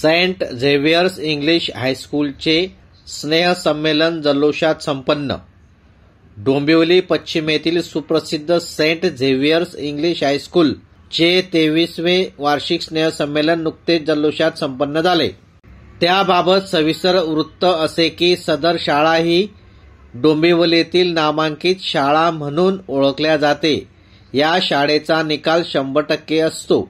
Saint Xavier's English हायस्कूलचे स्नेहसंमेलन जल्लोषात संपन्न। डोंबिवली पश्चिमेतील सुप्रसिद्ध सेंट झेवियर्स इंग्लिश हायस्कूल चे 23वे वार्षिक स्नेहसंमेलन नुकतेच जल्लोषात संपन्न झाले। त्याबाबत सविस्तर वृत्त असे की सदर शाळा ही डोंबिवलीतील नामांकित शाळा म्हणून ओळखल्या जाते। या शाळेचा निकाल 100% असतो।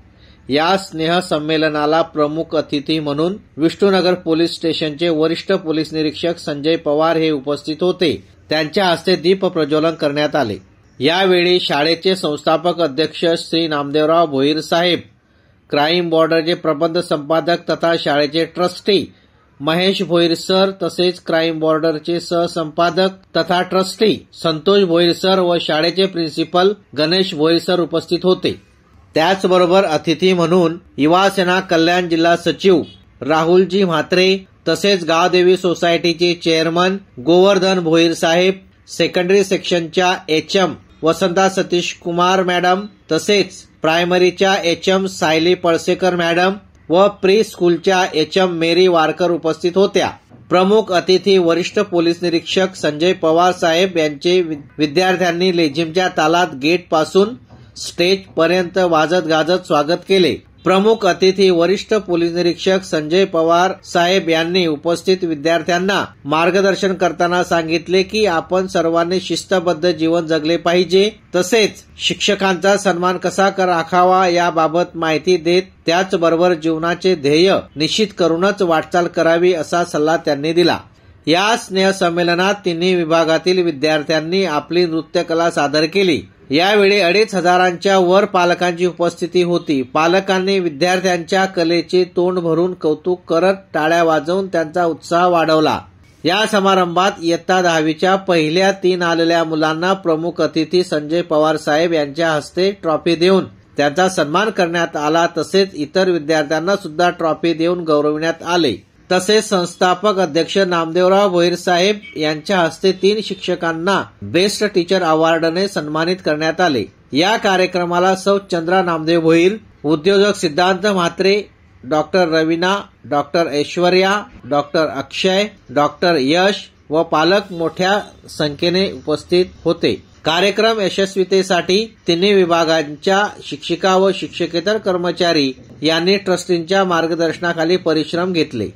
या स्नेहसंमेलनाला प्रमुख अतिथी म्हणून विष्णुनगर पोलीस स्टेशनचे वरिष्ठ पोलीस निरीक्षक संजय पवार हे उपस्थित होते। त्यांच्या हस्ते दीप प्रज्वलन करण्यात आले। यावेळी शाळेचे संस्थापक अध्यक्ष श्री नामदेवराव भोईर साहेब, क्राईम बॉर्डरचे प्रबंध संपादक तथा शाळेचे ट्रस्टी महेश भोईर सर तसेच क्राईम बॉर्डरचे सहसंपादक तथा ट्रस्टी संतोष भोईर सर व शाळेचे प्रिन्सिपल गणेश भोईर सर उपस्थित होते। त्याचबरोबर अतिथी म्हणून युवा सेना कल्याण जिल्हा सचिव राहुलजी म्हात्रे तसेच गावदेवी सोसायटीचे चेअरमन गोवर्धन भोईर साहेब, सेकंडरी सेक्शनच्या एचएम वसंता सतीश कुमार मॅडम तसेच प्रायमरीच्या एचएम सायली पळसेकर मॅडम व प्री स्कूलच्या एचएम मेरी वारकर उपस्थित होत्या। प्रमुख अतिथी वरिष्ठ पोलीस निरीक्षक संजय पवार साहेब यांचे विद्यार्थ्यांनी लेझिमच्या तालात गेट पासून स्टेज पर्यंत वाजत गाजत स्वागत केले। प्रमुख अतिथी वरिष्ठ पोलीस निरीक्षक संजय पवार साहेब यांनी उपस्थित विद्यार्थ्यांना मार्गदर्शन करताना सांगितले की आपण सर्वांनी शिस्तबद्ध जीवन जगले पाहिजे, तसेच शिक्षकांचा सन्मान कसा राखावा याबाबत माहिती देत त्याचबरोबर जीवनाचे ध्येय निश्चित करूनच वाटचाल करावी असा सल्ला त्यांनी दिला। या स्नेहसंमेलनात तिन्ही विभागातील विद्यार्थ्यांनी आपली नृत्यकला सादर केली। यावेळी 2,500च्या वर पालकांची उपस्थिती होती। पालकांनी विद्यार्थ्यांच्या कलेचे तोंड भरून कौतुक करत टाळ्या वाजवून त्यांचा उत्साह वाढवला। या समारंभात इयत्ता 10वीच्या पहिल्या 3 आलेल्या मुलांना प्रमुख अतिथी संजय पवार साहेब यांच्या हस्ते ट्रॉफी देऊन त्यांचा सन्मान करण्यात आला, तसेच इतर विद्यार्थ्यांना सुद्धा ट्रॉफी देऊन गौरविण्यात आले। तसेच संस्थापक अध्यक्ष नामदेवराव भोईर साहेब यांच्या हस्ते 3 शिक्षकांना बेस्ट टीचर अवॉर्डने सन्मानित करण्यात आले। या कार्यक्रमाला सौ चंद्रा नामदेव भोईर, उद्योजक Siddhant Mhatre, doctor Raveena, doctor Aishwarya, doctor Akshay, doctor Yash व पालक मोठ्या संख्येने उपस्थित होते। कार्यक्रम यशस्वीतेसाठी तिन्ही विभागांच्या शिक्षिका व शिक्षकेतर कर्मचारी यांनी ट्रस्टींच्या मार्गदर्शनाखाली परिश्रम घेतले।